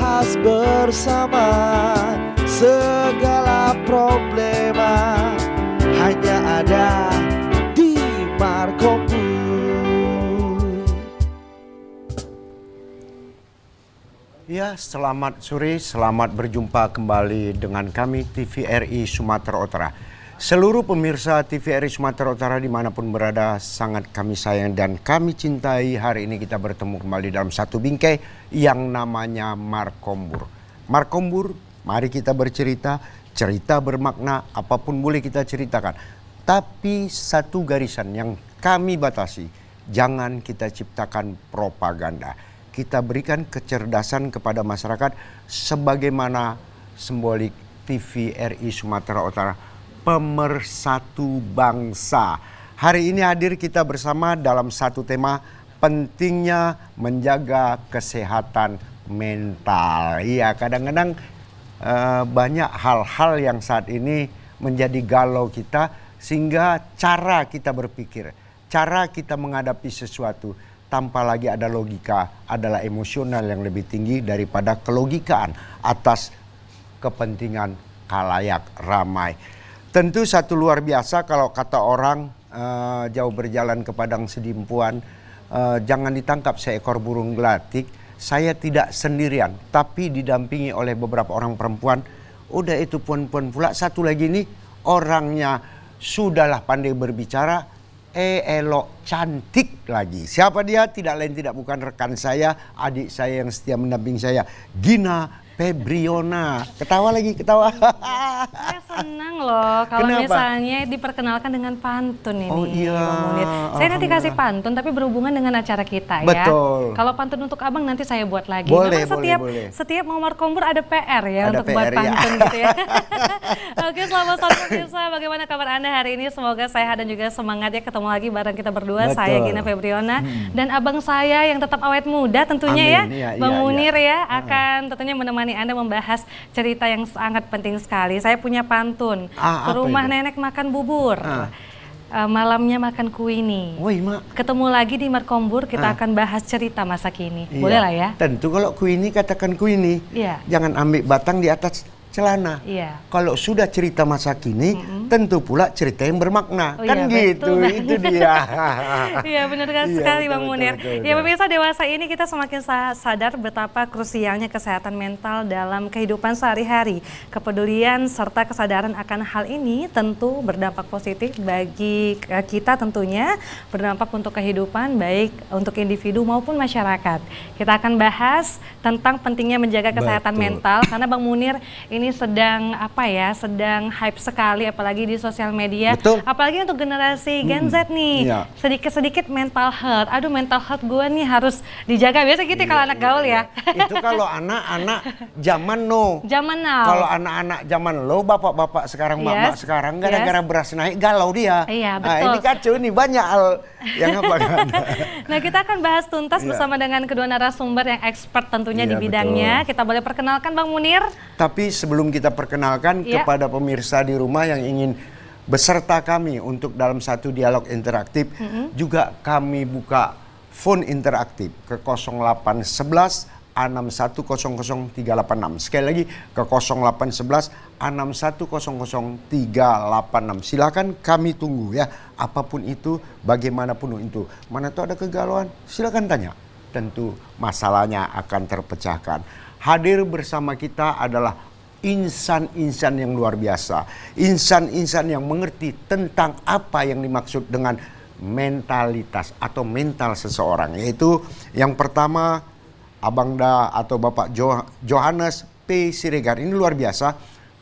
bahas bersama segala problema hanya ada di Markobu. Ya, selamat sore, selamat berjumpa kembali dengan kami TVRI Sumatera Utara. Seluruh pemirsa TVRI Sumatera Utara dimanapun berada sangat kami sayang dan kami cintai. Hari ini kita bertemu kembali dalam satu bingkai yang namanya Markombur. Markombur, mari kita bercerita, cerita bermakna, apapun boleh kita ceritakan. Tapi satu garisan yang kami batasi, jangan kita ciptakan propaganda. Kita berikan kecerdasan kepada masyarakat sebagaimana simbolik TVRI Sumatera Utara, pemersatu bangsa. Hari ini hadir kita bersama dalam satu tema, pentingnya menjaga kesehatan mental. Iya, kadang-kadang banyak hal-hal yang saat ini menjadi galau kita, sehingga cara kita berpikir, cara kita menghadapi sesuatu tanpa lagi ada logika adalah emosional yang lebih tinggi daripada kelogikaan atas kepentingan khalayak ramai. Tentu satu luar biasa kalau kata orang jauh berjalan ke padang sedimpuan, jangan ditangkap seekor burung gelatik. Saya tidak sendirian, tapi didampingi oleh beberapa orang perempuan. Udah itu puan-puan pula. Satu lagi nih orangnya sudahlah pandai berbicara, elok, cantik lagi. Siapa dia? Tidak lain tidak bukan rekan saya, adik saya yang setia mendampingi saya, Gina Febriona. Ketawa lagi, ketawa. Saya senang loh kalau misalnya diperkenalkan dengan pantun ini. Oh iya. Bang Munir. Saya nanti kasih pantun tapi berhubungan dengan acara kita ya. Betul. Kalau pantun untuk abang nanti saya buat lagi. Boleh, Memang setiap mau Markombur ada PR ya ada untuk PR, buat pantun ya. gitu ya. Oke, selamat sore pemirsa. Bagaimana kabar Anda hari ini? Semoga sehat dan juga semangat ya. Ketemu lagi bareng kita berdua. Betul. Saya Gina Febriona dan abang saya yang tetap awet muda tentunya. Amin. Ya. Iya, Bang iya, Munir iya. ya akan tentunya menemani Anda membahas cerita yang sangat penting sekali. Saya punya pantun. Ke rumah itu? nenek makan bubur. Malamnya makan kuini. Woi, Mak. Ketemu lagi di Markombur, kita akan bahas cerita masa kini. Iya. Boleh lah ya? Tentu kalau kuini katakan kuini. Iya. Jangan ambil batang di atas celana. Iya. Kalau sudah cerita masa kini, tentu pula cerita yang bermakna. Oh kan iya, gitu, betul itu dia. Iya benar sekali betul, Bang Munir. betul. Ya pemirsa, dewasa ini kita semakin sadar betapa krusialnya kesehatan mental dalam kehidupan sehari-hari. Kepedulian serta kesadaran akan hal ini tentu berdampak positif bagi kita tentunya, berdampak untuk kehidupan baik untuk individu maupun masyarakat. Kita akan bahas tentang pentingnya menjaga kesehatan mental karena Bang Munir ini sedang sedang hype sekali apalagi di sosial media. Betul. Apalagi untuk generasi Gen Z nih. Iya. Sedikit-sedikit mental health. Aduh, mental health gue nih harus dijaga. Biasa gitu kalau anak gaul ya. Itu kalau anak-anak zaman no. Zaman now. Kalau anak-anak zaman lo, bapak-bapak sekarang, mak-mak sekarang, gara-gara beras naik galau dia. Iya, betul. Nah, ini kacau nih, banyak hal yang Nah, kita akan bahas tuntas bersama dengan kedua narasumber yang expert tentunya di bidangnya. Betul. Kita boleh perkenalkan Bang Munir? Tapi sebelum kita perkenalkan kepada pemirsa di rumah yang ingin beserta kami untuk dalam satu dialog interaktif, juga kami buka phone interaktif ke 0811 6100386. Sekali lagi ke 0811 6100386. Silakan, kami tunggu ya. Apapun itu, bagaimanapun itu. Mana tuh ada kegalauan, silakan tanya. Tentu masalahnya akan terpecahkan. Hadir bersama kita adalah insan-insan yang luar biasa. Insan-insan yang mengerti tentang apa yang dimaksud dengan mentalitas atau mental seseorang. Yaitu yang pertama, Abang Da atau Bapak Johannes P. Siregar. Ini luar biasa.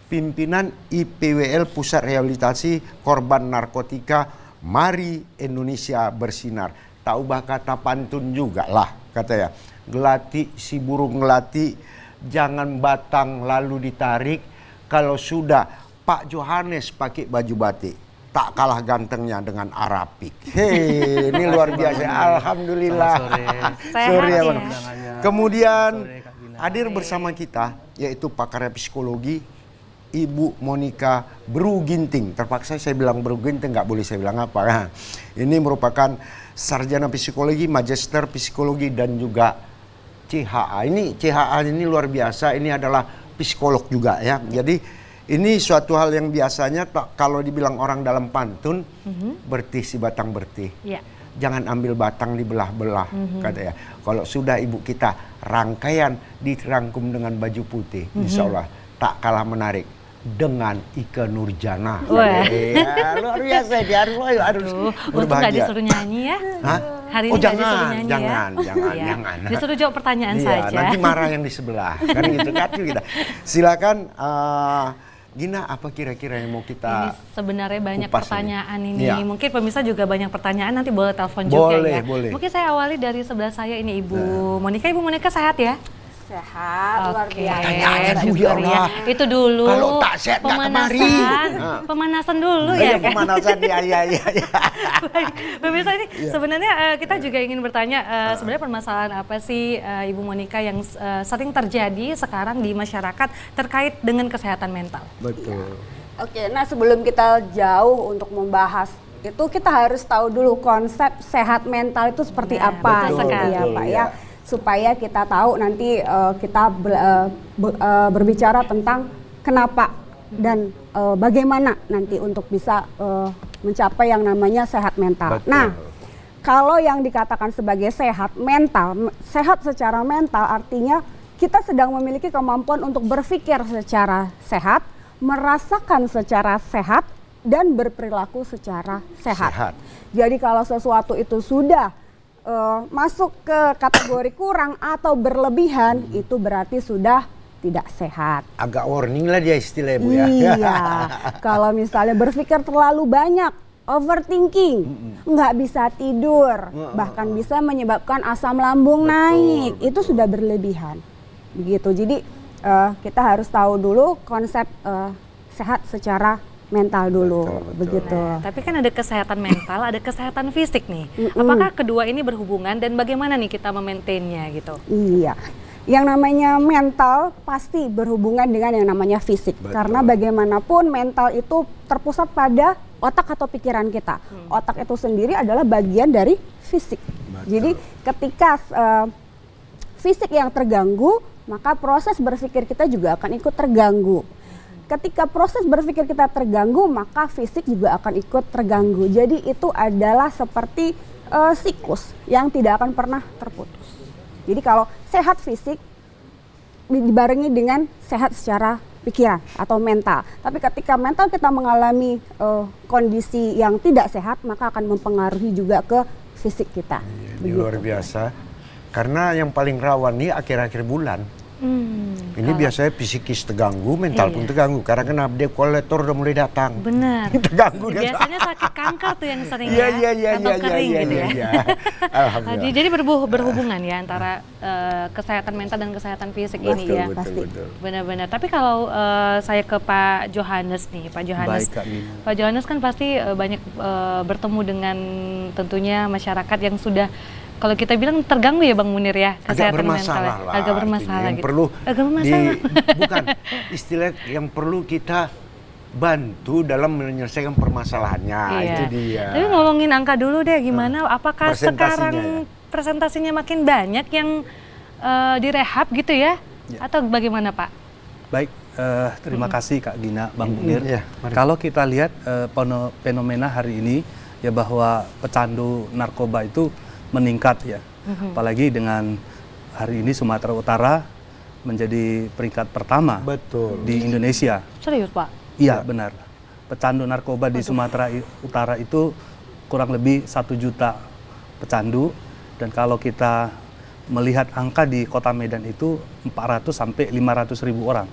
Pimpinan IPWL Pusat Rehabilitasi Korban Narkotika. Mari Indonesia Bersinar. Tak ubah kata pantun juga lah katanya. Gelati si burung gelati, jangan batang lalu ditarik. Kalau sudah Pak Johannes pakai baju batik, tak kalah gantengnya dengan Arapik. Hei, ini luar biasa. Alhamdulillah. Sore ya. Kemudian hadir bersama kita yaitu pakar psikologi Ibu Monica Bruginting. Terpaksa saya bilang Bruginting, nggak boleh saya bilang apa. Ini merupakan sarjana psikologi, magister psikologi dan juga CHA. Ini CHA ini luar biasa. Ini adalah psikolog juga ya. Jadi ini suatu hal yang biasanya kalau dibilang orang dalam pantun, bertih si batang bertih. Ya. Jangan ambil batang dibelah-belah, katanya. Kalau sudah ibu kita rangkaian dirangkum dengan baju putih, insya Allah tak kalah menarik dengan Ike Nurjana. Wah. Ya, luar biasa dia harus Untuk nggak disuruh nyanyi ya? Hah? Hari Oh ini nggak disuruh jangan, nyanyi jangan, ya? jangan, Iya. jangan. Disuruh jawab pertanyaan Iya, saja. nanti marah yang di sebelah, kan gitu kan kita. Silakan, Gina, apa kira-kira yang mau Ini kita sebenarnya banyak kupas pertanyaan ini? ini. Iya. Mungkin pemirsa juga banyak pertanyaan, nanti boleh telepon juga Boleh, ya. boleh. Mungkin saya awali dari sebelah saya ini Ibu Monika. Ibu Monika sehat ya? Sehat, luar Oke, biasa. Tanya aja dulu, syukur ya Allah. Itu dulu. Kalau tak sehat nggak kemari. Nah. Pemanasan dulu Iya, ya kan? pemanasan ya. Baik, pemirsa ini sebenarnya kita juga ingin bertanya sebenarnya permasalahan apa sih Ibu Monika yang sering terjadi sekarang di masyarakat terkait dengan kesehatan mental? Betul. Oke, nah sebelum kita jauh untuk membahas itu kita harus tahu dulu konsep sehat mental itu seperti Nah, apa, betul gitu sekali. ya Pak Betul, ya. Supaya kita tahu nanti kita berbicara tentang kenapa dan bagaimana nanti untuk bisa mencapai yang namanya sehat mental. Betul. Nah, kalau yang dikatakan sebagai sehat mental, sehat secara mental artinya kita sedang memiliki kemampuan untuk berpikir secara sehat, merasakan secara sehat, dan berperilaku secara sehat. Jadi kalau sesuatu itu sudah masuk ke kategori kurang atau berlebihan, itu berarti sudah tidak sehat. Agak warning lah dia istilahnya Bu ya. Iya, kalau misalnya berpikir terlalu banyak, overthinking, nggak bisa tidur, bahkan bisa menyebabkan asam lambung naik, itu sudah berlebihan. Begitu, jadi kita harus tahu dulu konsep sehat secara mental dulu, begitu. Nah, tapi kan ada kesehatan mental, ada kesehatan fisik nih. Apakah kedua ini berhubungan dan bagaimana nih kita memaintainnya gitu? Iya, yang namanya mental pasti berhubungan dengan yang namanya fisik. Betul. Karena bagaimanapun mental itu terpusat pada otak atau pikiran kita. Otak itu sendiri adalah bagian dari fisik. Betul. Jadi ketika fisik yang terganggu, maka proses berpikir kita juga akan ikut terganggu. Ketika proses berpikir kita terganggu, maka fisik juga akan ikut terganggu. Jadi itu adalah seperti siklus yang tidak akan pernah terputus. Jadi kalau sehat fisik dibarengi dengan sehat secara pikiran atau mental. Tapi ketika mental kita mengalami kondisi yang tidak sehat, maka akan mempengaruhi juga ke fisik kita. Ini luar biasa. Karena yang paling rawan nih akhir-akhir bulan. Ini biasanya psikis terganggu, mental pun terganggu. Karena kenapa debt collector udah mulai datang. Benar. Terganggu dia. Biasanya sakit kanker tuh yang sering Iya, ya, iya, atau iya, kering iya, gitu iya, ya. iya. Alhamdulillah. Jadi berhubungan ya antara kesehatan mental dan kesehatan fisik ini ya. Pasti. Benar-benar. Tapi kalau saya ke Pak Johannes nih, Pak Johannes. Baik, Kak Nina. Pak Johannes kan pasti banyak bertemu dengan tentunya masyarakat yang sudah kalau kita bilang terganggu ya Bang Munir ya, kesehatan mental. Agak bermasalah yang gitu. perlu Agak bermasalah. bukan istilah yang perlu kita bantu dalam menyelesaikan permasalahannya. Iya. Itu dia. Tapi ngomongin angka dulu deh, gimana? Apakah Presentasinya sekarang ya? presentasinya makin banyak yang direhab gitu ya? Atau bagaimana Pak? Baik, terima kasih Kak Gina, Bang Munir. Iya, mari. Kalau kita lihat fenomena hari ini ya bahwa pecandu narkoba itu meningkat ya. Apalagi dengan hari ini Sumatera Utara menjadi peringkat pertama Betul. di Indonesia. Serius Pak? Iya benar. Pecandu narkoba di Sumatera Utara itu kurang lebih 1 juta pecandu, dan kalau kita melihat angka di Kota Medan itu 400 sampai 500 ribu orang.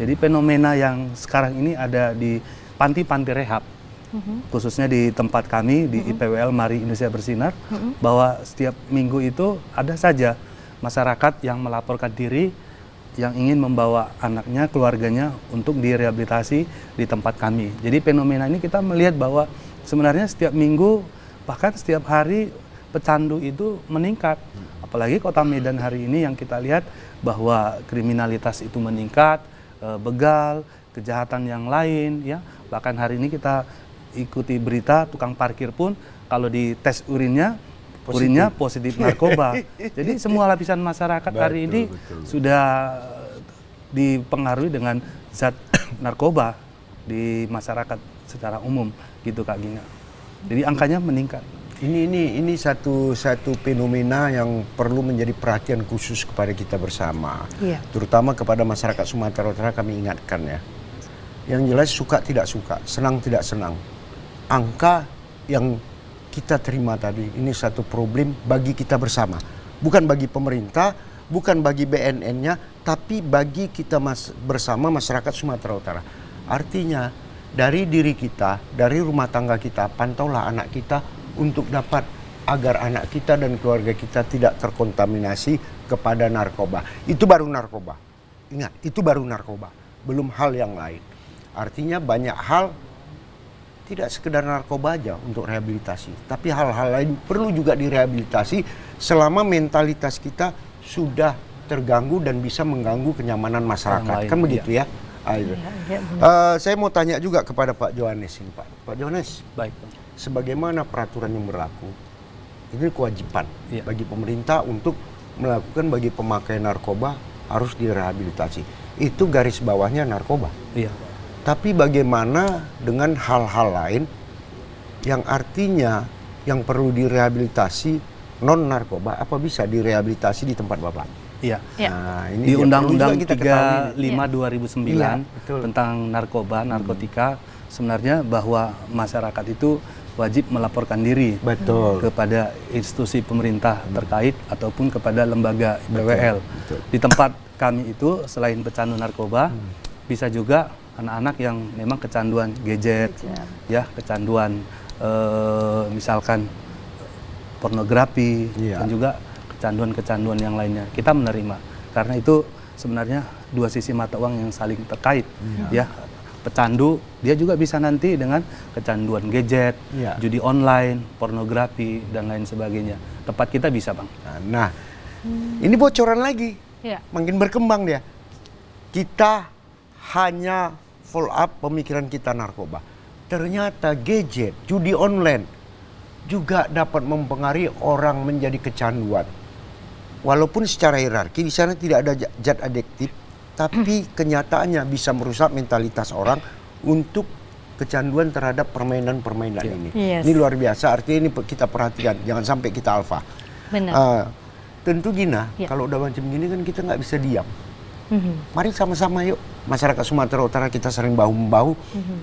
Jadi fenomena yang sekarang ini ada di panti-panti rehab, khususnya di tempat kami di IPWL Mari Indonesia Bersinar, bahwa setiap minggu itu ada saja masyarakat yang melaporkan diri yang ingin membawa anaknya, keluarganya untuk direhabilitasi di tempat kami. Jadi fenomena ini kita melihat bahwa sebenarnya setiap minggu bahkan setiap hari pecandu itu meningkat. Apalagi Kota Medan hari ini yang kita lihat bahwa kriminalitas itu meningkat, begal, kejahatan yang lain ya. Bahkan hari ini kita ikuti berita tukang parkir pun kalau di tes urinnya urinnya positif narkoba. Jadi semua lapisan masyarakat hari ini sudah dipengaruhi dengan zat narkoba di masyarakat secara umum gitu Kak Gina. Jadi angkanya meningkat. Ini satu fenomena yang perlu menjadi perhatian khusus kepada kita bersama. Iya. Terutama kepada masyarakat Sumatera Utara kami ingatkan ya. Yang jelas suka tidak suka, senang tidak senang. Angka yang kita terima tadi ini satu problem bagi kita bersama. Bukan bagi pemerintah, bukan bagi BNN-nya, tapi bagi kita bersama masyarakat Sumatera Utara. Artinya dari diri kita, dari rumah tangga kita, pantaulah anak kita untuk dapat agar anak kita dan keluarga kita tidak terkontaminasi kepada narkoba. Itu baru narkoba. Ingat, itu baru narkoba, belum hal yang lain. Artinya banyak hal tidak sekedar narkoba aja untuk rehabilitasi, tapi hal-hal lain perlu juga direhabilitasi selama mentalitas kita sudah terganggu dan bisa mengganggu kenyamanan masyarakat. Kan begitu ya? Saya mau tanya juga kepada Pak Johannes ini, Pak. Pak Johannes, Baik, Bang. sebagaimana peraturan yang berlaku, ini kewajiban bagi pemerintah untuk melakukan bagi pemakai narkoba harus direhabilitasi. Itu garis bawahnya narkoba. Iya. Tapi bagaimana dengan hal-hal lain yang artinya yang perlu direhabilitasi non narkoba, apa bisa direhabilitasi di tempat Bapak? Iya. Nah, ini Di dia Undang-Undang perlu juga kita ketahui. 35/2009 Iya, betul. tentang narkotika sebenarnya bahwa masyarakat itu wajib melaporkan diri Betul. kepada institusi pemerintah terkait ataupun kepada lembaga BWL. betul. Di tempat kami itu selain pecandu narkoba bisa juga anak-anak yang memang kecanduan gadget, ya kecanduan misalkan pornografi Iya. dan juga kecanduan-kecanduan yang lainnya. Kita menerima karena itu sebenarnya dua sisi mata uang yang saling terkait, ya. Pecandu dia juga bisa nanti dengan kecanduan gadget, Iya. judi online, pornografi dan lain sebagainya. Tempat kita bisa, Bang. Nah, ini bocoran lagi. Iya. Makin berkembang dia. Kita hanya follow up pemikiran kita narkoba. Ternyata gadget, judi online juga dapat mempengaruhi orang menjadi kecanduan. Walaupun secara hierarki di sana tidak ada zat adiktif, tapi kenyataannya bisa merusak mentalitas orang untuk kecanduan terhadap permainan-permainan ini. Yes. Ini luar biasa, artinya ini kita perhatikan, jangan sampai kita alfa. Benar. Tentu Gina, Ya. kalau udah macam gini kan kita nggak bisa diam. Mhm. Mari sama-sama yuk, masyarakat Sumatera Utara kita saling bahu-membahu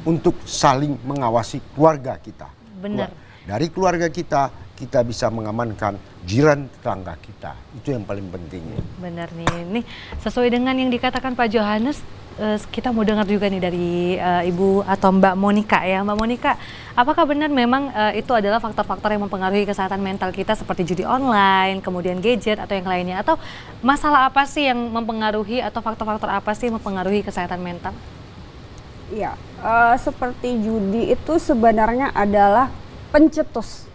untuk saling mengawasi keluarga kita. Benar. Dari keluarga kita bisa mengamankan jiran tetangga kita. Itu yang paling penting. Benar nih. Nih sesuai dengan yang dikatakan Pak Johannes, kita mau dengar juga nih dari Ibu atau Mbak Monika ya. Mbak Monika, apakah benar memang itu adalah faktor-faktor yang mempengaruhi kesehatan mental kita seperti judi online, kemudian gadget atau yang lainnya? Atau masalah apa sih yang mempengaruhi atau faktor-faktor apa sih yang mempengaruhi kesehatan mental? Iya, seperti judi itu sebenarnya adalah pencetus.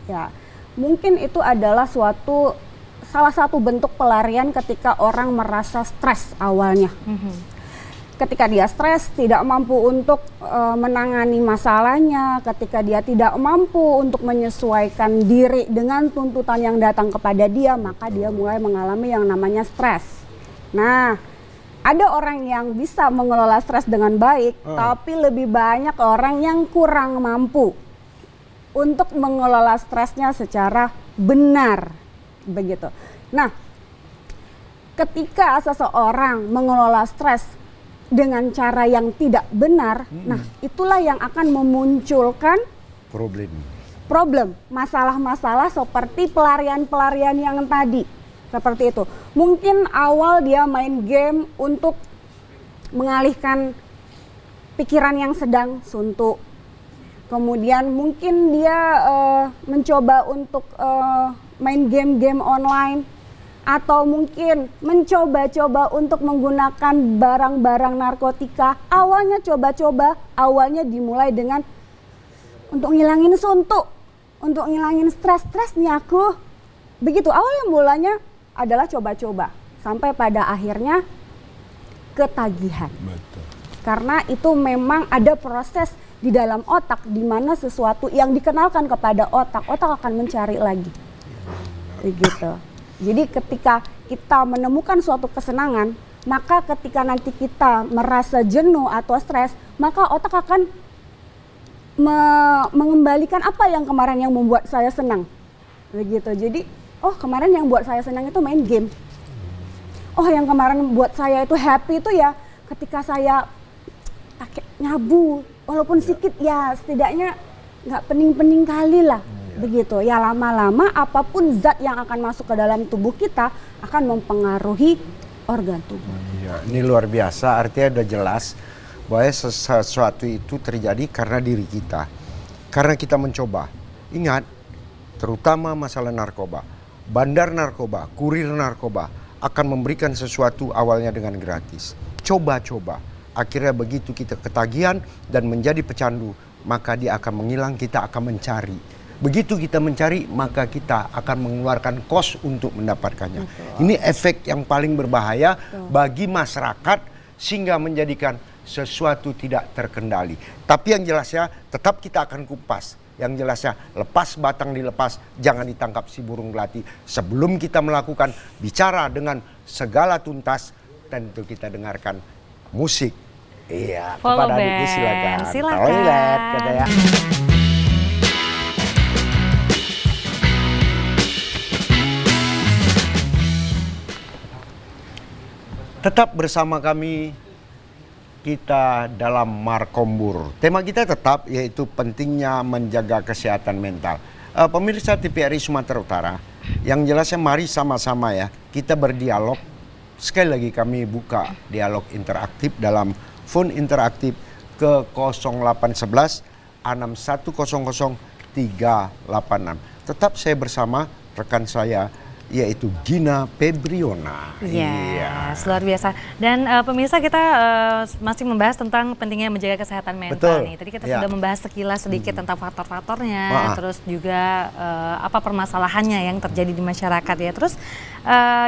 Ya, mungkin itu adalah salah satu bentuk pelarian ketika orang merasa stres awalnya. Ketika dia stres, tidak mampu untuk menangani masalahnya, ketika dia tidak mampu untuk menyesuaikan diri dengan tuntutan yang datang kepada dia, maka dia mulai mengalami yang namanya stres. Nah, ada orang yang bisa mengelola stres dengan baik, tapi lebih banyak orang yang kurang mampu untuk mengelola stresnya secara benar, begitu. Nah, ketika seseorang mengelola stres dengan cara yang tidak benar, nah itulah yang akan memunculkan problem, masalah-masalah seperti pelarian-pelarian yang tadi, seperti itu. Mungkin awal dia main game untuk mengalihkan pikiran yang sedang suntuk. Kemudian mungkin dia mencoba untuk main game-game online, atau mungkin mencoba-coba untuk menggunakan barang-barang narkotika. Awalnya coba-coba, awalnya dimulai dengan untuk ngilangin suntuk, untuk ngilangin stres-stresnya aku. Begitu, awalnya mulanya adalah coba-coba, sampai pada akhirnya ketagihan. Betul. Karena itu memang ada proses di dalam otak di mana sesuatu yang dikenalkan kepada otak akan mencari lagi. Begitu. Jadi ketika kita menemukan suatu kesenangan, maka ketika nanti kita merasa jenuh atau stres, maka otak akan mengembalikan apa yang kemarin yang membuat saya senang. Begitu. Jadi, oh kemarin yang buat saya senang itu main game. Oh yang kemarin buat saya itu happy itu ya ketika saya pakai nyabu, walaupun sedikit ya setidaknya nggak pening-pening kali lah. Begitu. Ya lama-lama apapun zat yang akan masuk ke dalam tubuh kita akan mempengaruhi organ tubuh. Ya, ini luar biasa, artinya udah jelas bahwa sesuatu itu terjadi karena diri kita. Karena kita mencoba. Ingat, terutama masalah narkoba. Bandar narkoba, kurir narkoba akan memberikan sesuatu awalnya dengan gratis. Coba-coba. Akhirnya begitu kita ketagihan dan menjadi pecandu, maka dia akan menghilang, kita akan mencari. Begitu kita mencari, maka kita akan mengeluarkan kos untuk mendapatkannya. Betul. Ini efek yang paling berbahaya bagi masyarakat sehingga menjadikan sesuatu tidak terkendali. Tapi yang jelasnya tetap kita akan kupas. Yang jelasnya lepas batang dilepas, jangan ditangkap si burung melati. Sebelum kita melakukan bicara dengan segala tuntas, tentu kita dengarkan musik. Iya, Follow kepada adikku band. silakan. Silakan. Toilet katanya. Tetap bersama kami, kita dalam Markombur. Tema kita tetap yaitu pentingnya menjaga kesehatan mental. Pemirsa TVRI Sumatera Utara, yang jelasnya mari sama-sama ya, kita berdialog. Sekali lagi kami buka dialog interaktif dalam phone interaktif ke 0811 6100 386. Tetap saya bersama rekan saya, yaitu Gina Febriona. Yes, luar biasa. Dan pemirsa kita masih membahas tentang pentingnya menjaga kesehatan mental. Betul. Nih. Tadi kita sudah membahas sekilas sedikit tentang faktor-faktornya, terus juga apa permasalahannya yang terjadi di masyarakat ya. Terus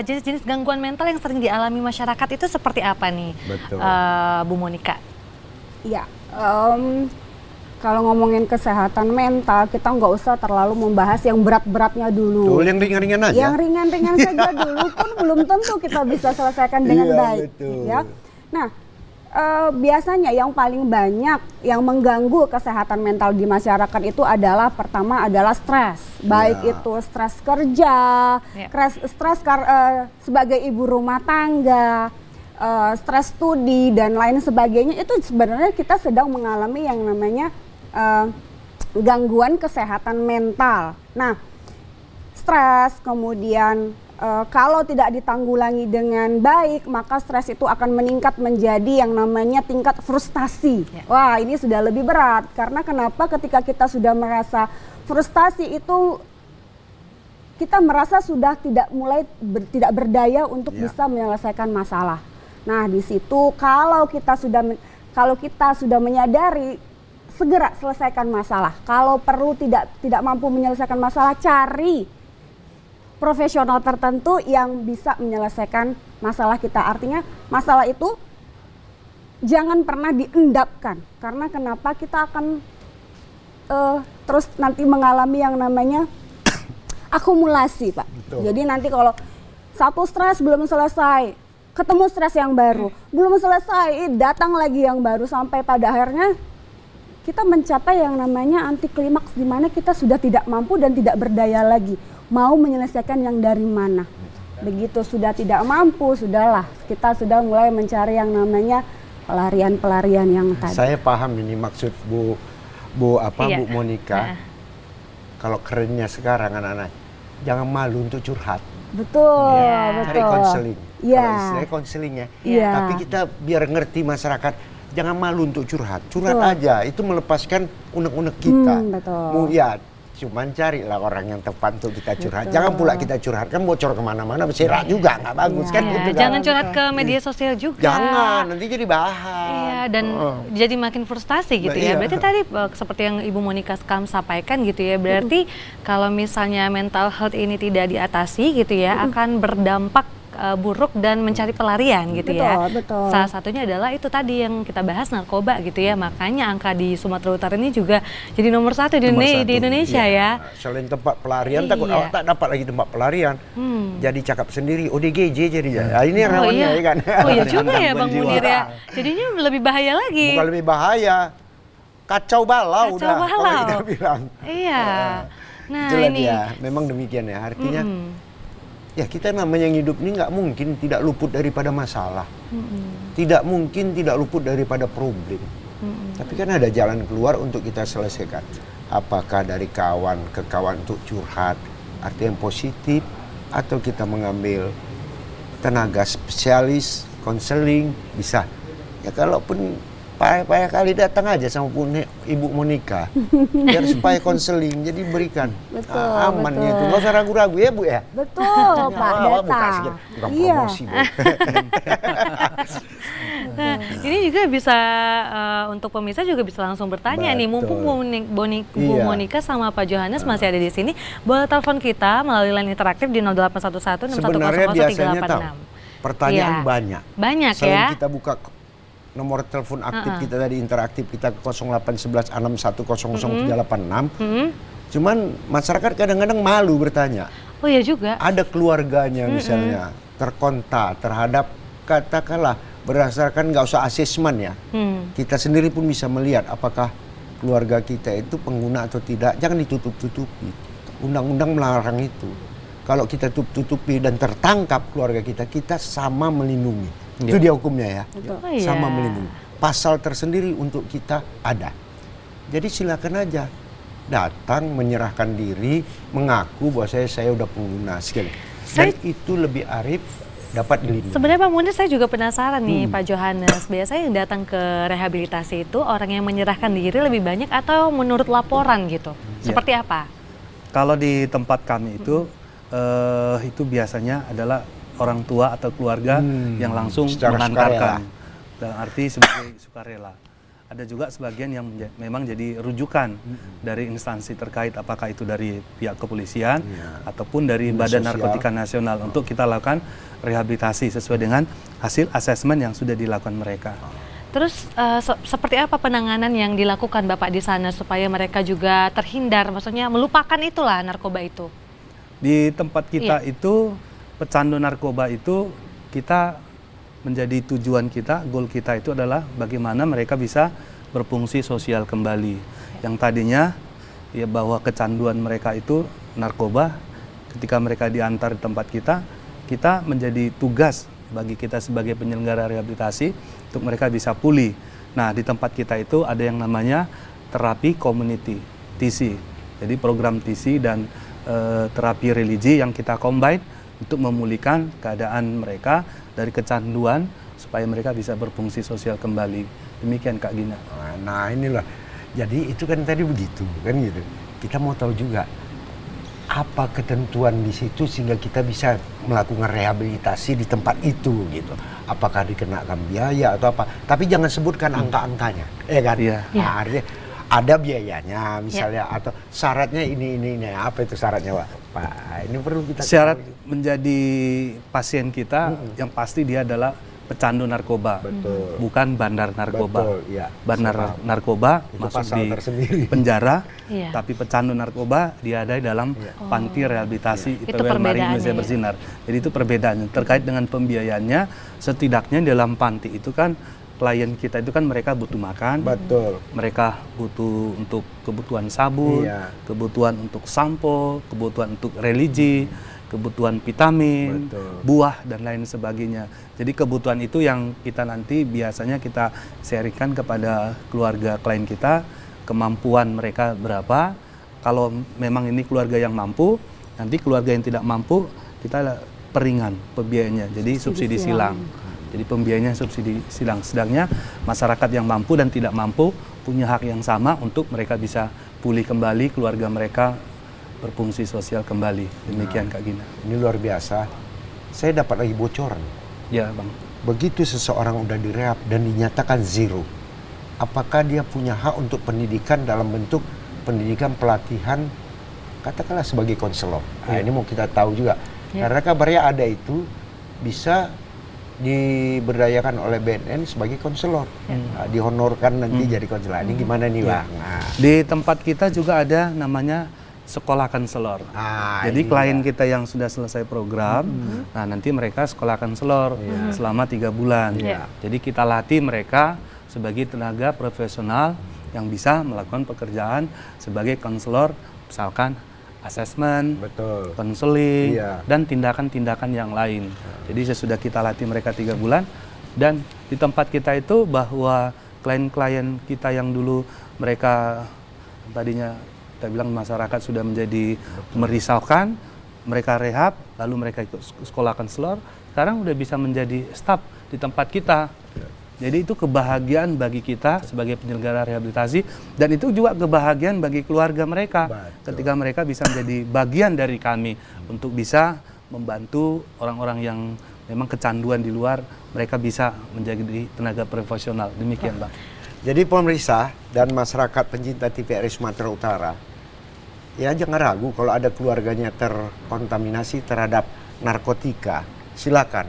jenis-jenis gangguan mental yang sering dialami masyarakat itu seperti apa nih, Betul. Bu Monica? Iya, kalau ngomongin kesehatan mental, kita nggak usah terlalu membahas yang berat-beratnya dulu. Tuh, yang ringan-ringan aja. Yang ringan-ringan saja dulu pun belum tentu kita bisa selesaikan dengan Iya, baik. betul. Ya. Nah, biasanya yang paling banyak yang mengganggu kesehatan mental di masyarakat itu adalah pertama adalah stres. Baik itu stres kerja, stres sebagai ibu rumah tangga, stres studi dan lain sebagainya. Itu sebenarnya kita sedang mengalami yang namanya gangguan kesehatan mental. Nah, stres kemudian kalau tidak ditanggulangi dengan baik, maka stres itu akan meningkat menjadi yang namanya tingkat frustasi. Wah, ini sudah lebih berat. Karena kenapa? Ketika kita sudah merasa frustasi itu kita merasa sudah tidak berdaya untuk bisa menyelesaikan masalah. Nah, di situ kalau kita sudah menyadari, segera selesaikan masalah. Kalau perlu tidak mampu menyelesaikan masalah, cari profesional tertentu yang bisa menyelesaikan masalah kita. Artinya masalah itu jangan pernah diendapkan. Karena kenapa? Kita akan terus nanti mengalami yang namanya akumulasi, Pak. Betul. Jadi nanti kalau satu stres belum selesai, ketemu stres yang baru, belum selesai, datang lagi yang baru, sampai pada akhirnya kita mencapai yang namanya anti klimaks, di mana kita sudah tidak mampu dan tidak berdaya lagi mau menyelesaikan yang dari mana. Begitu sudah tidak mampu, sudahlah kita sudah mulai mencari yang namanya pelarian-pelarian yang tadi. Saya paham ini maksud Bu Monica. Kalau kerennya sekarang anak-anak, jangan malu untuk curhat. Betul, betul. Cari konseling. Kalau istilahnya konseling ya. Iya. Tapi kita biar ngerti masyarakat, jangan malu untuk curhat. Curhat aja, itu melepaskan unek-unek kita. Betul. Ya, cuman carilah orang yang tepat untuk kita curhat. Jangan pula kita curhat, kan bocor kemana-mana, bersirah juga, nggak bagus kan gitu. Jangan curhat ke media sosial juga. Jangan, nanti jadi bahan. Iya, dan jadi makin frustasi gitu ya. Berarti tadi seperti yang Ibu Monica sampaikan gitu ya, berarti kalau misalnya mental health ini tidak diatasi gitu ya, akan berdampak buruk dan mencari pelarian gitu ya. Betul. Salah satunya adalah itu tadi yang kita bahas, narkoba gitu ya. Makanya angka di Sumatera Utara ini juga jadi nomor 1 Nomor satu. di Indonesia ya. Selain tempat pelarian, takut Iya. awak tak dapat lagi tempat pelarian. Jadi cakap sendiri, ODGJ jadi. Ini Oh rawannya iya, ya kan. oh iya juga ya Bang Gangguan Munir jiwa. ya. Jadinya lebih bahaya lagi. Bukan lebih bahaya, kacau balau Kacau dah balau. kalau kita bilang. Iya. Nah Itulah ini. dia, memang demikian ya. Artinya ya kita namanya hidup ini nggak mungkin tidak luput daripada masalah. Tidak mungkin tidak luput daripada problem. Tapi kan ada jalan keluar untuk kita selesaikan. Apakah dari kawan ke kawan untuk curhat, arti yang positif, atau kita mengambil tenaga spesialis, konseling, bisa. Ya kalaupun payah-payah kali datang aja sama Ibu Monica, biar supaya konseling, jadi berikan. Betul, Amannya betul. itu, nggak usah ragu-ragu ya Bu ya. Betul, Pak, Awak buka datang. sedikit, bukan Iya. promosi Bu. Nah, ini juga bisa untuk pemirsa juga bisa langsung bertanya nih, mumpung Bu Iya. Monica sama Pak Johannes masih ada di sini, boleh telepon kita melalui line interaktif di 0811 Sebenarnya biasanya tahu, 6100 pertanyaan Iya. banyak. Banyak Selain ya. kita buka nomor telepon aktif kita tadi interaktif kita ke 0811 6100386. Cuman masyarakat kadang-kadang malu bertanya. Oh iya juga. Ada keluarganya misalnya terkontak terhadap katakanlah berdasarkan nggak usah asesmen ya. Kita sendiri pun bisa melihat apakah keluarga kita itu pengguna atau tidak. Jangan ditutup-tutupi. Undang-undang melarang itu. Kalau kita tutup-tutupi dan tertangkap keluarga kita, kita sama melindungi. Itu dia hukumnya ya. Oh iya. Sama melindungi. Pasal tersendiri untuk kita ada. Jadi silakan aja datang menyerahkan diri, mengaku bahwa saya udah pengguna sekali. Dan itu lebih arif, dapat dilindungi. Sebenarnya Pak Munir, saya juga penasaran nih Pak Johannes. Biasanya yang datang ke rehabilitasi itu orang yang menyerahkan diri lebih banyak atau menurut laporan gitu? Seperti apa? Kalau di tempat kami itu biasanya adalah orang tua atau keluarga yang langsung Secara mengantarkan. Dalam arti sebagai sukarela. Ada juga sebagian yang memang jadi rujukan dari instansi terkait, apakah itu dari pihak kepolisian ataupun dari Badan Narkotika Nasional untuk kita lakukan rehabilitasi sesuai dengan hasil asesmen yang sudah dilakukan mereka. Terus seperti apa penanganan yang dilakukan Bapak di sana supaya mereka juga terhindar, maksudnya melupakan itulah narkoba itu? Di tempat kita itu pecandu narkoba itu kita menjadi tujuan kita, goal kita itu adalah bagaimana mereka bisa berfungsi sosial kembali. Yang tadinya ya bahwa kecanduan mereka itu narkoba, ketika mereka diantar di tempat kita menjadi tugas bagi kita sebagai penyelenggara rehabilitasi untuk mereka bisa pulih. Nah, di tempat kita itu ada yang namanya terapi community, TC. Jadi program TC dan terapi religi yang kita combine untuk memulihkan keadaan mereka dari kecanduan supaya mereka bisa berfungsi sosial kembali. Demikian Kak Gina. Nah inilah, jadi itu kan tadi begitu kan gitu. Kita mau tahu juga apa ketentuan di situ sehingga kita bisa melakukan rehabilitasi di tempat itu gitu. Apakah dikenakan biaya atau apa? Tapi jangan sebutkan angka-angkanya, ya kan? Iya. Nah, artinya ada biayanya misalnya atau syaratnya ini apa itu syaratnya Pak? Ini perlu kita Syarat ketahui. menjadi pasien kita yang pasti dia adalah pecandu narkoba, Betul. bukan bandar narkoba. Betul, iya. Bandar narkoba Itu masuk pasal di tersendiri. penjara, Iya. tapi pecandu narkoba dia ada di dalam panti rehabilitasi Itu IPW Mari perbedaannya Indonesia ya. Bersinar. Jadi itu perbedaannya terkait dengan pembiayaannya. Setidaknya dalam panti itu kan klien kita itu kan mereka butuh makan, Betul. mereka butuh untuk kebutuhan sabun, Iya. kebutuhan untuk sampo, kebutuhan untuk religi, kebutuhan vitamin, Betul. buah dan lain sebagainya. Jadi kebutuhan itu yang kita nanti biasanya kita sharingkan kepada keluarga klien kita, kemampuan mereka berapa. Kalau memang ini keluarga yang mampu, nanti keluarga yang tidak mampu kita peringan pembiayaannya. Jadi subsidi silang. Jadi pembiayanya subsidi silang. Sedangnya masyarakat yang mampu dan tidak mampu punya hak yang sama untuk mereka bisa pulih kembali, keluarga mereka berfungsi sosial kembali. Demikian Kak Gina. Ini luar biasa. Saya dapat lagi bocoran. Ya Bang. Begitu seseorang udah direhab dan dinyatakan zero, apakah dia punya hak untuk pendidikan dalam bentuk pendidikan pelatihan, katakanlah sebagai konselor? Nah, ini mau kita tahu juga. Karena kabarnya ada itu bisa diberdayakan oleh BNN sebagai konselor. Nah, dihonorkan nanti jadi konselor. Ini gimana nih Bang? Nah, Di tempat kita juga ada namanya sekolah konselor. Jadi ini klien dia. kita yang sudah selesai program, nah nanti mereka sekolah konselor selama 3 bulan. Iya. Jadi kita latih mereka sebagai tenaga profesional yang bisa melakukan pekerjaan sebagai konselor, misalkan asesmen, Betul. konseling, Iya. dan tindakan-tindakan yang lain. Jadi sesudah kita latih mereka 3 bulan, dan di tempat kita itu bahwa klien-klien kita yang dulu mereka tadinya kita bilang masyarakat sudah menjadi merisaukan, mereka rehab, lalu mereka ikut sekolah konselor, sekarang udah bisa menjadi staf di tempat kita. Jadi itu kebahagiaan bagi kita sebagai penyelenggara rehabilitasi, dan itu juga kebahagiaan bagi keluarga mereka. Betul. Ketika mereka bisa menjadi bagian dari kami untuk bisa membantu orang-orang yang memang kecanduan di luar, mereka bisa menjadi tenaga profesional. Demikian, Bang. Jadi pemirsa dan masyarakat pencinta TVRI Sumatera Utara, ya jangan ragu kalau ada keluarganya terkontaminasi terhadap narkotika, silakan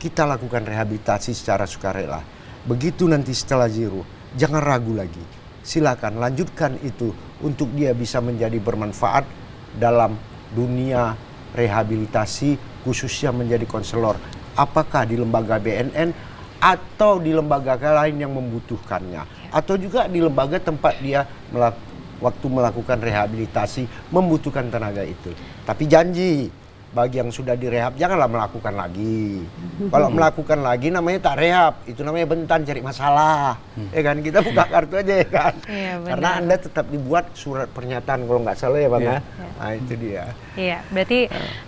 kita lakukan rehabilitasi secara sukarela. Begitu nanti setelah zero, jangan ragu lagi. Silakan lanjutkan itu untuk dia bisa menjadi bermanfaat dalam dunia rehabilitasi, khususnya menjadi konselor. Apakah di lembaga BNN atau di lembaga lain yang membutuhkannya, atau juga di lembaga tempat dia waktu melakukan rehabilitasi membutuhkan tenaga itu. Tapi janji bagi yang sudah direhab janganlah melakukan lagi. Kalau melakukan lagi namanya tak rehab, itu namanya bentan cari masalah. Ya kan, kita buka kartu aja ya kan. Iya, benar. Karena Anda tetap dibuat surat pernyataan kalau nggak salah ya Bang Iya. ya. Nah, itu dia. Iya, berarti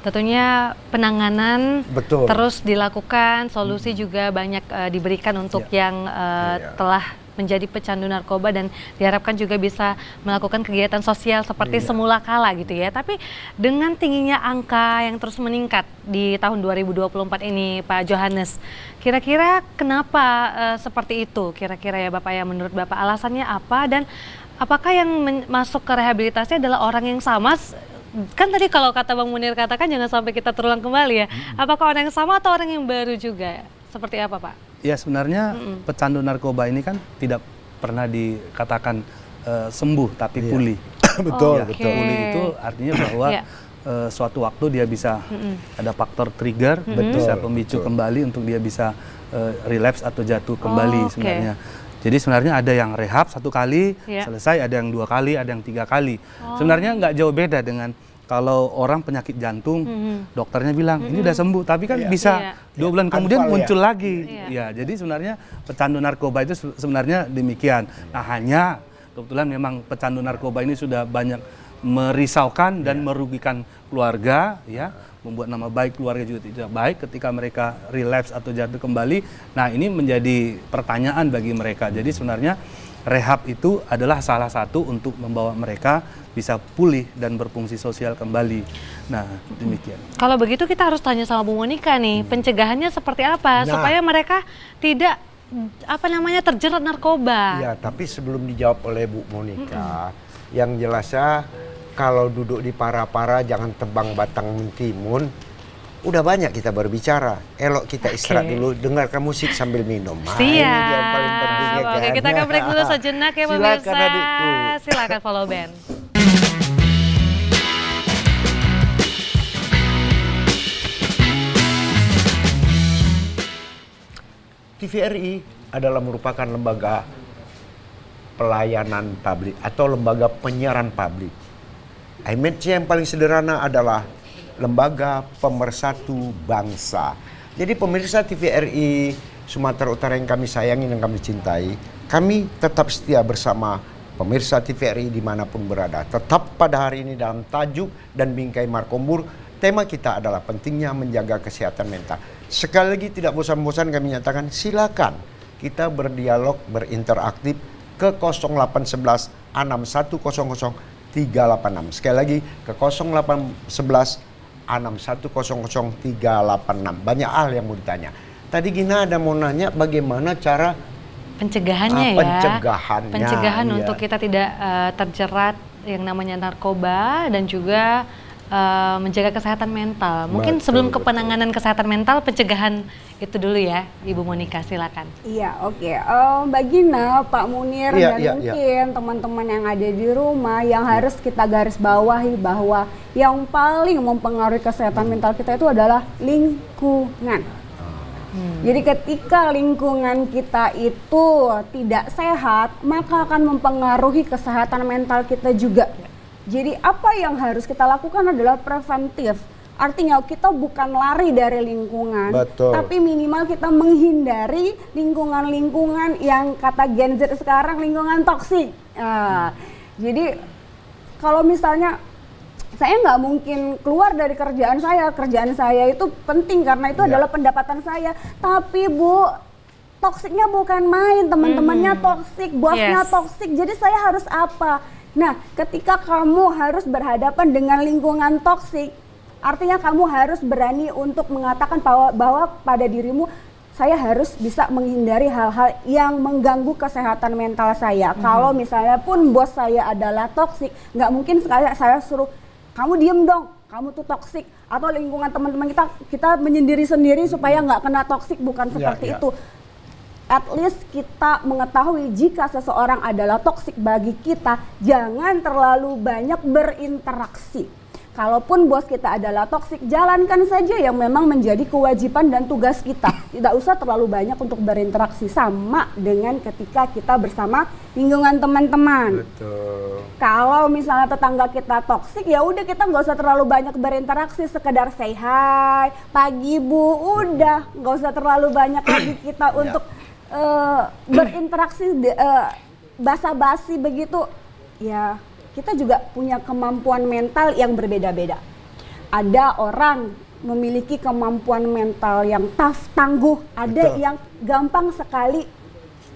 tentunya penanganan Betul. terus dilakukan, solusi juga banyak diberikan untuk yang Iya. telah menjadi pecandu narkoba, dan diharapkan juga bisa melakukan kegiatan sosial seperti semula kala gitu ya. Tapi dengan tingginya angka yang terus meningkat di tahun 2024 ini Pak Johannes, kira-kira kenapa seperti itu kira-kira ya Bapak, ya menurut Bapak alasannya apa, dan apakah yang masuk ke rehabilitasi adalah orang yang sama? Kan tadi kalau kata Bang Munir katakan jangan sampai kita terulang kembali ya. Apakah orang yang sama atau orang yang baru juga? Seperti apa Pak? Ya sebenarnya pecandu narkoba ini kan tidak pernah dikatakan sembuh tapi pulih. Betul, Ya, Oke. pulih itu artinya bahwa Iya. suatu waktu dia bisa ada faktor trigger, bisa pemicu kembali untuk dia bisa relapse atau jatuh kembali Oh, oke. sebenarnya. Jadi sebenarnya ada yang rehab 1 kali Iya. selesai, ada yang 2 kali, ada yang 3 kali. Sebenarnya nggak jauh beda dengan kalau orang penyakit jantung, dokternya bilang ini udah sembuh, tapi kan bisa 2 bulan kemudian Anfal ya. muncul lagi. Iya. Ya, jadi sebenarnya pecandu narkoba itu sebenarnya demikian. Nah, hanya kebetulan memang pecandu narkoba ini sudah banyak merisaukan dan merugikan keluarga, ya, membuat nama baik keluarga juga tidak baik ketika mereka relapse atau jatuh kembali. Nah, ini menjadi pertanyaan bagi mereka. Jadi sebenarnya rehab itu adalah salah satu untuk membawa mereka bisa pulih dan berfungsi sosial kembali. Nah, demikian. Kalau begitu kita harus tanya sama Bu Monika nih, pencegahannya seperti apa Nah. supaya mereka tidak terjerat narkoba. Ya, tapi sebelum dijawab oleh Bu Monika, yang jelasnya kalau duduk di para-para jangan tebang batang mentimun. Udah banyak kita berbicara. Elok kita istirahat Oke. dulu, dengarkan musik sambil minum. Nah, Siap. ini dia yang paling pentingnya Oke, kan. kita akan break dulu sejenak ya Silakan, pemirsa. adikku. Silakan follow band. TVRI adalah merupakan lembaga pelayanan publik atau lembaga penyiaran publik. Image yang paling sederhana adalah lembaga pemersatu bangsa. Jadi pemirsa TVRI Sumatera Utara yang kami sayangi dan kami cintai, kami tetap setia bersama pemirsa TVRI dimanapun berada. Tetap pada hari ini dalam tajuk dan bingkai Markombur, tema kita adalah pentingnya menjaga kesehatan mental. Sekali lagi tidak bosan-bosan kami nyatakan, silakan kita berdialog, berinteraktif ke 0811 6100 386. Sekali lagi ke 0811 6100 386. Banyak hal yang mau ditanya. Tadi Gina ada mau nanya bagaimana cara Pencegahannya ya. pencegahannya, Pencegahan iya. untuk kita tidak terjerat yang namanya narkoba, dan juga menjaga kesehatan mental. Mungkin Betul, sebelum ke betul. penanganan kesehatan mental, pencegahan itu dulu ya, Ibu Monika, silakan. Iya, oke. Mbak Gina, Pak Munir, Iya, dan iya, mungkin teman-teman yang ada di rumah yang harus kita garis bawahi bahwa yang paling mempengaruhi kesehatan mental kita itu adalah lingkungan. Jadi ketika lingkungan kita itu tidak sehat, maka akan mempengaruhi kesehatan mental kita juga. Jadi apa yang harus kita lakukan adalah preventif. Artinya kita bukan lari dari lingkungan, Betul. tapi minimal kita menghindari lingkungan-lingkungan yang kata Gen Z sekarang lingkungan toksik. Jadi kalau misalnya saya nggak mungkin keluar dari kerjaan saya itu penting karena itu adalah pendapatan saya. Tapi Bu, toksiknya bukan main, teman-temannya toksik, bosnya Yes. toksik. Jadi saya harus apa? Nah, ketika kamu harus berhadapan dengan lingkungan toksik, artinya kamu harus berani untuk mengatakan bahwa pada dirimu, saya harus bisa menghindari hal-hal yang mengganggu kesehatan mental saya. Kalau misalnya pun bos saya adalah toksik, nggak mungkin sekali saya suruh, kamu diem dong, kamu tuh toksik. Atau lingkungan teman-teman kita menyendiri sendiri supaya nggak kena toksik, bukan seperti itu. At least kita mengetahui jika seseorang adalah toksik bagi kita, jangan terlalu banyak berinteraksi. Kalaupun bos kita adalah toksik, jalankan saja yang memang menjadi kewajiban dan tugas kita. Tidak usah terlalu banyak untuk berinteraksi, sama dengan ketika kita bersama lingkungan teman-teman. Betul. Kalau misalnya tetangga kita toksik, ya udah kita nggak usah terlalu banyak berinteraksi, sekedar say hi, pagi Bu, udah nggak usah terlalu banyak lagi kita untuk berinteraksi basa-basi begitu. Ya kita juga punya kemampuan mental yang berbeda-beda. Ada orang memiliki kemampuan mental yang tough, tangguh, ada Betul. yang gampang sekali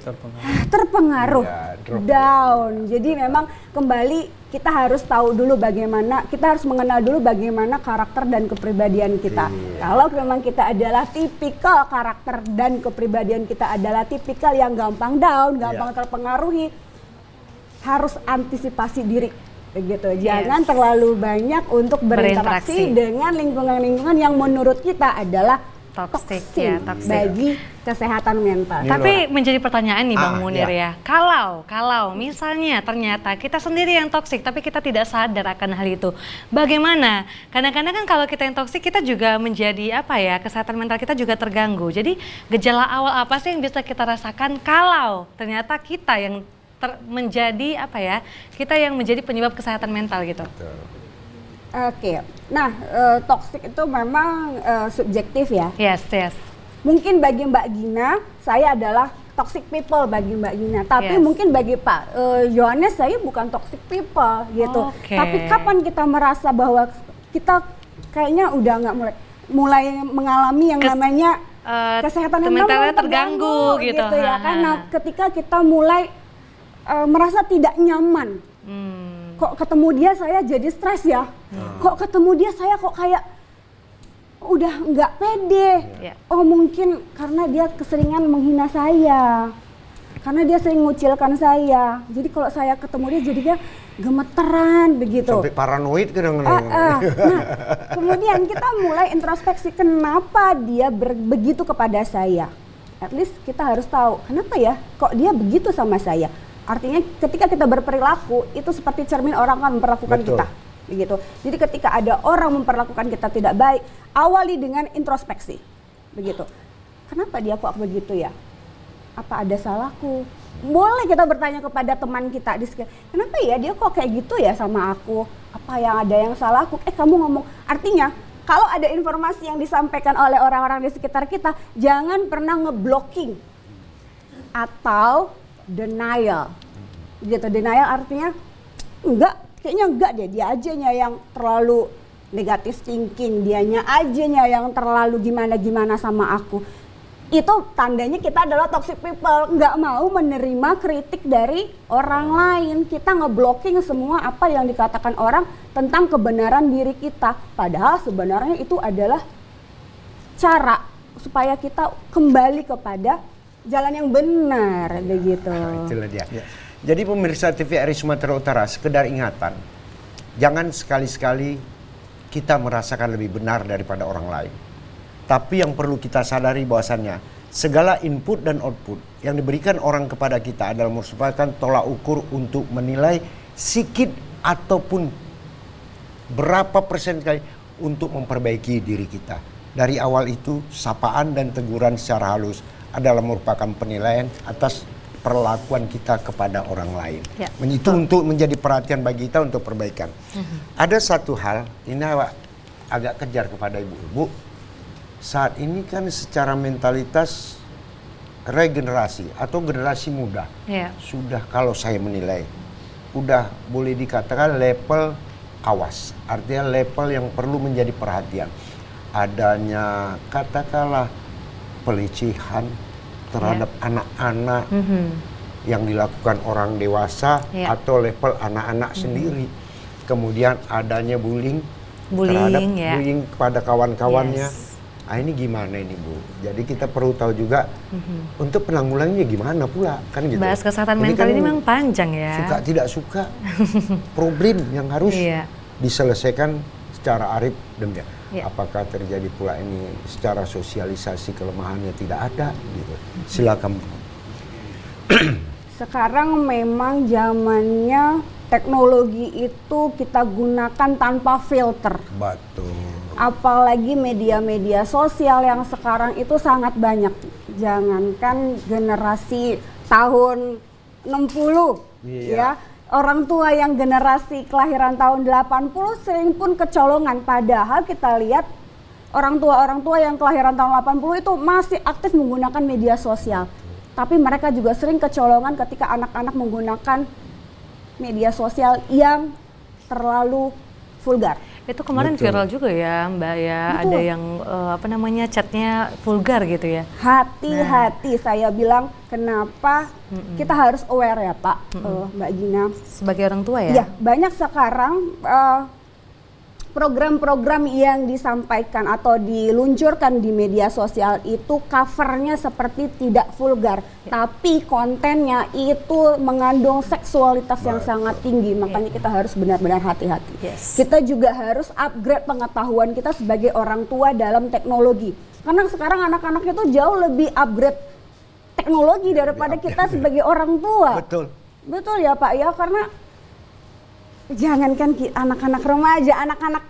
Terpengaruh. terpengaruh, Ya, drop. down. Jadi memang kembali kita harus tahu dulu bagaimana, kita harus mengenal dulu bagaimana karakter dan kepribadian kita. Iya. Kalau memang kita adalah tipikal karakter dan kepribadian kita adalah tipikal yang gampang down, gampang terpengaruhi, harus antisipasi diri. Begitu. Jangan terlalu banyak untuk berinteraksi Berinteraksi. dengan lingkungan-lingkungan yang menurut kita adalah Toxic, toksik ya, toxic. bagi kesehatan mental. Ini Tapi menjadi pertanyaan nih Bang Munir iya. ya, kalau misalnya ternyata kita sendiri yang toksik tapi kita tidak sadar akan hal itu, bagaimana? Kadang-kadang kan kalau kita yang toksik kita juga menjadi apa ya, kesehatan mental kita juga terganggu. Jadi gejala awal apa sih yang bisa kita rasakan kalau ternyata kita yang menjadi apa ya, kita yang menjadi penyebab kesehatan mental gitu? Oke, nah toksik itu memang subjektif ya. Yes. Mungkin bagi Mbak Gina, saya adalah toxic people bagi Mbak Gina. Tapi Yes. mungkin bagi Pak Yohanes, saya bukan toxic people gitu. Oke. Tapi kapan kita merasa bahwa kita kayaknya udah nggak mulai mengalami yang namanya kesehatan mentalnya mental terganggu gitu. ya. Karena ketika kita mulai merasa tidak nyaman. Kok ketemu dia saya jadi stres ya? Kok ketemu dia saya kok kayak udah nggak pede. Iya. Oh mungkin karena dia keseringan menghina saya, karena dia sering ngucilkan saya. Jadi kalau saya ketemu dia jadinya gemeteran begitu. Sampai paranoid kadang-kadang. Nah, kemudian kita mulai introspeksi kenapa dia begitu kepada saya. At least kita harus tahu kenapa ya kok dia begitu sama saya. Artinya ketika kita berperilaku itu seperti cermin orang kan memperlakukan Betul. kita. Begitu. Jadi ketika ada orang memperlakukan kita tidak baik, awali dengan introspeksi. Begitu. Kenapa dia kok begitu ya? Apa ada salahku? Boleh kita bertanya kepada teman kita di sekitar, kenapa ya dia kok kayak gitu ya sama aku? Apa yang ada yang salahku? Kamu ngomong, artinya kalau ada informasi yang disampaikan oleh orang-orang di sekitar kita, jangan pernah ngeblocking atau denial. Gitu, denial artinya enggak, kayaknya enggak deh, dia ajanya yang terlalu negatif thinking, dianya ajanya yang terlalu gimana-gimana sama aku. Itu tandanya kita adalah toxic people, nggak mau menerima kritik dari orang lain. Kita ngeblocking semua apa yang dikatakan orang tentang kebenaran diri kita. Padahal sebenarnya itu adalah cara supaya kita kembali kepada jalan yang benar, begitu. Itulah dia. Jadi pemirsa TVRI Sumatera Utara, sekedar ingatan, jangan sekali-sekali kita merasakan lebih benar daripada orang lain. Tapi yang perlu kita sadari bahwasannya segala input dan output yang diberikan orang kepada kita adalah merupakan tolak ukur untuk menilai sedikit ataupun berapa persen kali untuk memperbaiki diri kita. Dari awal itu, sapaan dan teguran secara halus adalah merupakan penilaian atas perlakuan kita kepada orang lain. Ya. Itu untuk menjadi perhatian bagi kita untuk perbaikan. Ada satu hal, ini agak kejar kepada ibu-ibu. Saat ini kan secara mentalitas regenerasi atau generasi muda sudah, kalau saya menilai, udah boleh dikatakan level awas, artinya level yang perlu menjadi perhatian. Adanya katakanlah pelecehan terhadap anak-anak yang dilakukan orang dewasa atau level anak-anak sendiri. Kemudian adanya bullying terhadap bullying kepada kawan-kawannya. Ah, ini gimana ini Bu? Jadi kita perlu tahu juga untuk penanggulangannya gimana pula kan gitu. Bahas kesehatan Ini mental kan ini memang panjang ya. Suka tidak suka problem yang harus diselesaikan secara arif dan apakah terjadi pula ini secara sosialisasi kelemahannya tidak ada gitu. Silakan. Sekarang memang zamannya teknologi itu kita gunakan tanpa filter. Betul. Apalagi media-media sosial yang sekarang itu sangat banyak. Jangankan generasi tahun 60 ya. Orang tua yang generasi kelahiran tahun 80 sering pun kecolongan. Padahal kita lihat orang tua yang kelahiran tahun 80 itu masih aktif menggunakan media sosial. Tapi mereka juga sering kecolongan ketika anak-anak menggunakan media sosial yang terlalu vulgar. Itu kemarin viral juga ya Mbak ya, ada yang chatnya vulgar gitu ya. Hati-hati saya bilang, kenapa kita harus aware ya Pak, Mbak Gina. Sebagai orang tua ya? Iya, banyak sekarang program-program yang disampaikan atau diluncurkan di media sosial itu covernya seperti tidak vulgar, tapi kontennya itu mengandung seksualitas yang sangat tinggi, makanya kita harus benar-benar hati-hati. Kita juga harus upgrade pengetahuan kita sebagai orang tua dalam teknologi, karena sekarang anak-anak itu jauh lebih upgrade teknologi daripada kita sebagai orang tua. Betul ya Pak ya, karena jangankan anak-anak remaja, anak-anak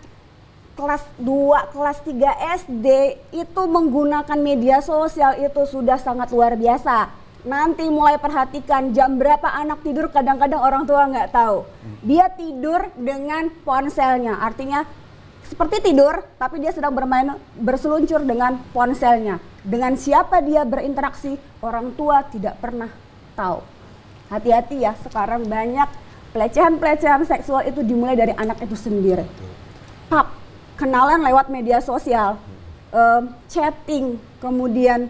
kelas 2, kelas 3 SD itu menggunakan media sosial itu sudah sangat luar biasa. Nanti mulai perhatikan jam berapa anak tidur, kadang-kadang orang tua nggak tahu. Dia tidur dengan ponselnya, artinya seperti tidur tapi dia sedang berseluncur dengan ponselnya. Dengan siapa dia berinteraksi, orang tua tidak pernah tahu. Hati-hati ya, sekarang banyak pelecehan-pelecehan seksual itu dimulai dari anak itu sendiri. Kenalan lewat media sosial, chatting, kemudian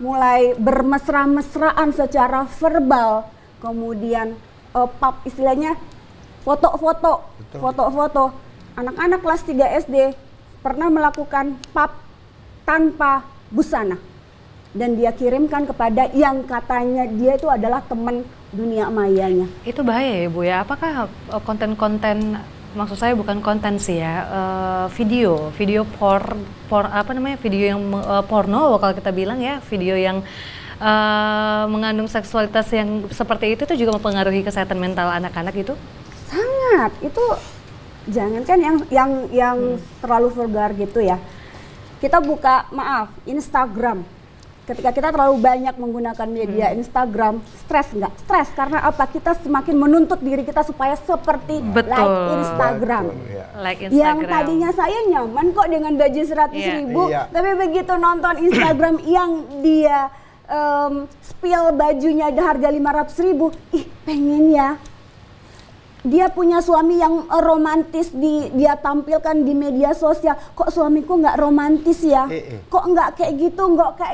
mulai bermesra-mesraan secara verbal, kemudian istilahnya foto-foto. Anak-anak kelas 3 SD pernah melakukan pap tanpa busana dan dia kirimkan kepada yang katanya dia itu adalah teman dunia mayanya. Itu bahaya ya Bu ya, apakah konten-konten, maksud saya bukan konten sih ya, video video yang porno kalau kita bilang ya, video yang mengandung seksualitas yang seperti itu juga mempengaruhi kesehatan mental anak-anak itu? Sangat, itu jangankan yang terlalu vulgar gitu ya. Kita buka, Instagram. Ketika kita terlalu banyak menggunakan media Instagram, stres nggak? Stres karena apa? Kita semakin menuntut diri kita supaya seperti like Instagram. Yang tadinya saya nyaman kok dengan gaji 100.000, tapi begitu nonton Instagram yang dia spill bajunya harga 500.000, pengen ya. Dia punya suami yang romantis, dia tampilkan di media sosial. Kok suamiku nggak romantis ya? Kok nggak kayak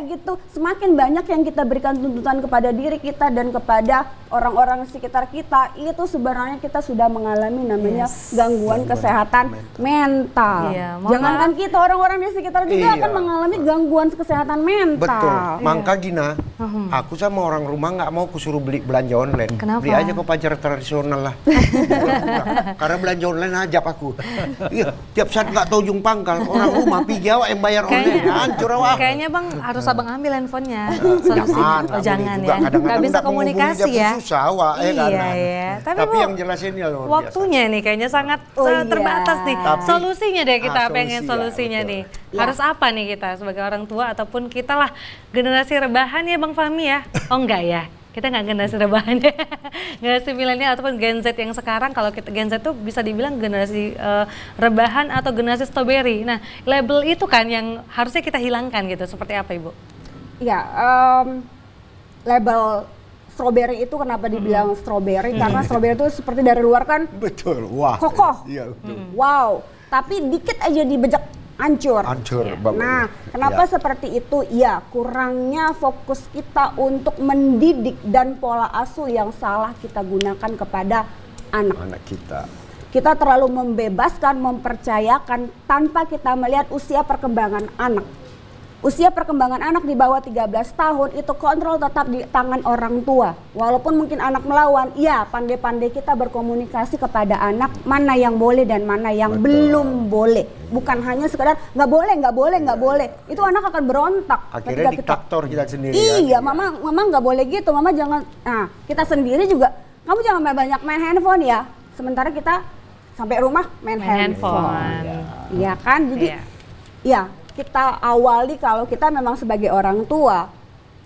gitu? Semakin banyak yang kita berikan tuntutan kepada diri kita dan kepada orang-orang sekitar kita, itu sebenarnya kita sudah mengalami namanya gangguan kesehatan mental. Jangankan kita, orang-orang di sekitar juga akan mengalami gangguan kesehatan mental. Betul. Maka Gina, aku sama orang rumah nggak mau kusuruh beli belanja online. Kenapa? Beli aja kok pacar tradisional lah. Karena belanja online ajab aku. Iya, tiap saat nggak tahu ujung pangkal. Orang rumah pergi awak yang bayar online. Hancur awak. Kayaknya Bang harus Abang ambil handphonenya. Solusi. Jangan Ya. Nggak bisa komunikasi ya. Susah awak, Iya, iya. Tapi Bu, yang jelas ini luar biasa. waktunya nih kayaknya sangat iya. terbatas nih. Tapi- Solusinya deh kita pengen solusi ya, solusinya betul. nih. Ya. Harus apa nih kita sebagai orang tua ataupun kita lah generasi rebahan ya Bang Fahmi ya? Oh enggak ya? Kita nggak generasi rebahan ya. Generasi milenial ataupun Gen Z yang sekarang, kalau kita Gen Z tuh bisa dibilang generasi rebahan atau generasi strawberry. Nah, label itu kan yang harusnya kita hilangkan gitu. Seperti apa Ibu? Ya, label strawberry itu kenapa dibilang strawberry? Karena strawberry itu seperti dari luar kan Betul, wah. kokoh, Iya, betul. wow. Tapi dikit aja dibejek hancur. Hancur, Bang. Nah, kenapa Ya. seperti itu? Ya, kurangnya fokus kita untuk mendidik dan pola asuh yang salah kita gunakan kepada anak. Anak kita. Kita terlalu membebaskan, mempercayakan tanpa kita melihat usia perkembangan anak. Usia perkembangan anak di bawah 13 tahun itu kontrol tetap di tangan orang tua. Walaupun mungkin anak melawan, ya pandai-pandai kita berkomunikasi kepada anak mana yang boleh dan mana yang belum boleh. Bukan hanya sekedar nggak boleh. Itu anak akan berontak. Akhirnya ketika diktator kita sendiri. Iya, kan? mama nggak boleh gitu. Mama jangan. Nah, kita sendiri juga. Kamu jangan banyak main handphone ya. Sementara kita sampai rumah main handphone. Iya kan? Jadi, ya kita awali kalau kita memang sebagai orang tua,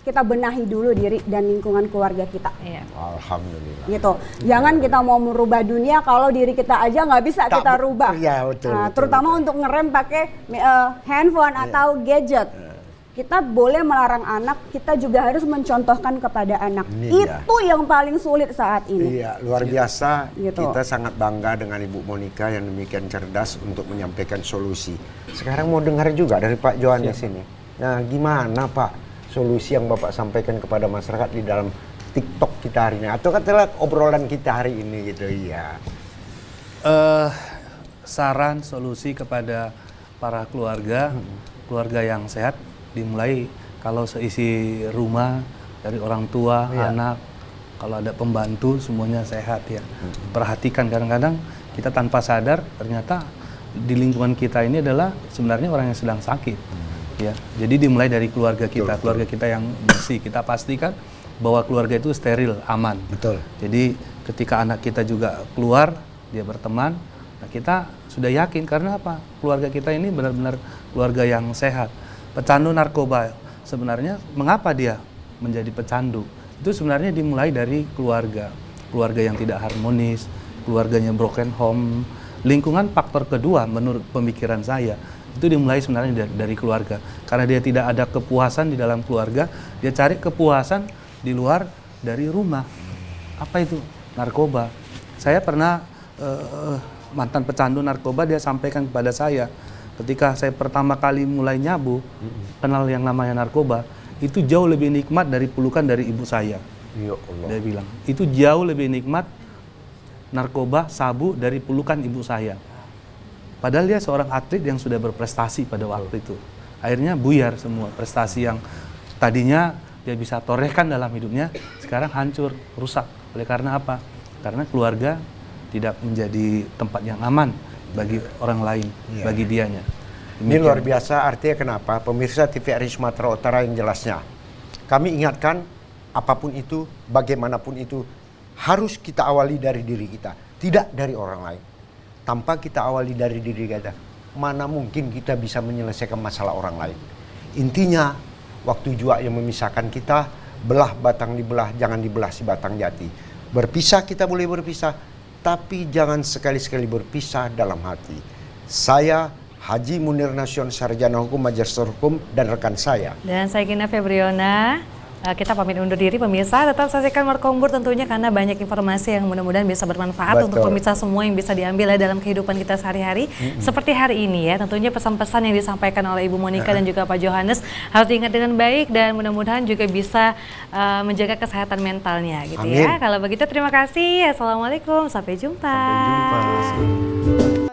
kita benahi dulu diri dan lingkungan keluarga kita. Iya. Alhamdulillah. Gitu. Jangan kita mau merubah dunia kalau diri kita aja nggak bisa Tak kita be- rubah. iya, betul, Nah, betul, terutama betul. untuk ngerem pakai handphone atau gadget. Kita boleh melarang anak, kita juga harus mencontohkan kepada anak. Ini dia. Itu yang paling sulit saat ini. Iya, luar biasa. Gitu. Kita sangat bangga dengan Ibu Monica yang demikian cerdas untuk menyampaikan solusi. Sekarang mau dengar juga dari Pak Johannes ini. Nah, gimana Pak solusi yang Bapak sampaikan kepada masyarakat di dalam TikTok kita hari ini? Atau katakanlah obrolan kita hari ini gitu, iya. Saran solusi kepada para keluarga, keluarga yang sehat dimulai kalau seisi rumah dari orang tua, anak, kalau ada pembantu semuanya sehat ya. Perhatikan kadang-kadang kita tanpa sadar ternyata di lingkungan kita ini adalah sebenarnya orang yang sedang sakit. Ya, jadi dimulai dari keluarga kita, keluarga kita yang bersih. Kita pastikan bahwa keluarga itu steril, aman. Betul. Jadi ketika anak kita juga keluar, dia berteman, nah kita sudah yakin karena apa? Keluarga kita ini benar-benar keluarga yang sehat. Pecandu narkoba sebenarnya mengapa dia menjadi pecandu? Itu sebenarnya dimulai dari keluarga. Keluarga yang tidak harmonis, keluarganya broken home. Lingkungan faktor kedua menurut pemikiran saya. Itu dimulai sebenarnya dari keluarga. Karena dia tidak ada kepuasan di dalam keluarga, dia cari kepuasan di luar dari rumah. Apa itu? Narkoba. Saya pernah mantan pecandu narkoba, dia sampaikan kepada saya ketika saya pertama kali mulai nyabu, kenal yang namanya narkoba, itu jauh lebih nikmat dari pelukan dari ibu saya. Ya Allah. Dia bilang, itu jauh lebih nikmat narkoba, sabu dari pelukan ibu saya. Padahal dia seorang atlet yang sudah berprestasi pada waktu itu. Akhirnya buyar semua prestasi yang tadinya dia bisa torehkan dalam hidupnya, sekarang hancur, rusak. Oleh karena apa? Karena keluarga tidak menjadi tempat yang aman bagi orang lain, bagi dianya. Ini luar biasa, artinya kenapa? Pemirsa TVRI Sumatera Utara yang jelasnya. Kami ingatkan, apapun itu, bagaimanapun itu, harus kita awali dari diri kita, tidak dari orang lain. Tanpa kita awali dari diri kita, mana mungkin kita bisa menyelesaikan masalah orang lain. Intinya, waktu jua yang memisahkan kita, belah batang dibelah, jangan dibelah si batang jati. Berpisah kita boleh berpisah, tapi jangan sekali-sekali berpisah dalam hati. Saya Haji Munir Nasution, Sarjana Hukum, Magister Hukum, dan rekan saya. Dan saya Gina Febriona. Kita pamit undur diri pemirsa, tetap saksikan Markombur tentunya karena banyak informasi yang mudah-mudahan bisa bermanfaat untuk pemirsa semua yang bisa diambil ya dalam kehidupan kita sehari-hari. Seperti hari ini ya, tentunya pesan-pesan yang disampaikan oleh Ibu Monica dan juga Pak Johannes harus diingat dengan baik dan mudah-mudahan juga bisa menjaga kesehatan mentalnya gitu ya. Kalau begitu terima kasih. Assalamualaikum, sampai jumpa. Sampai jumpa.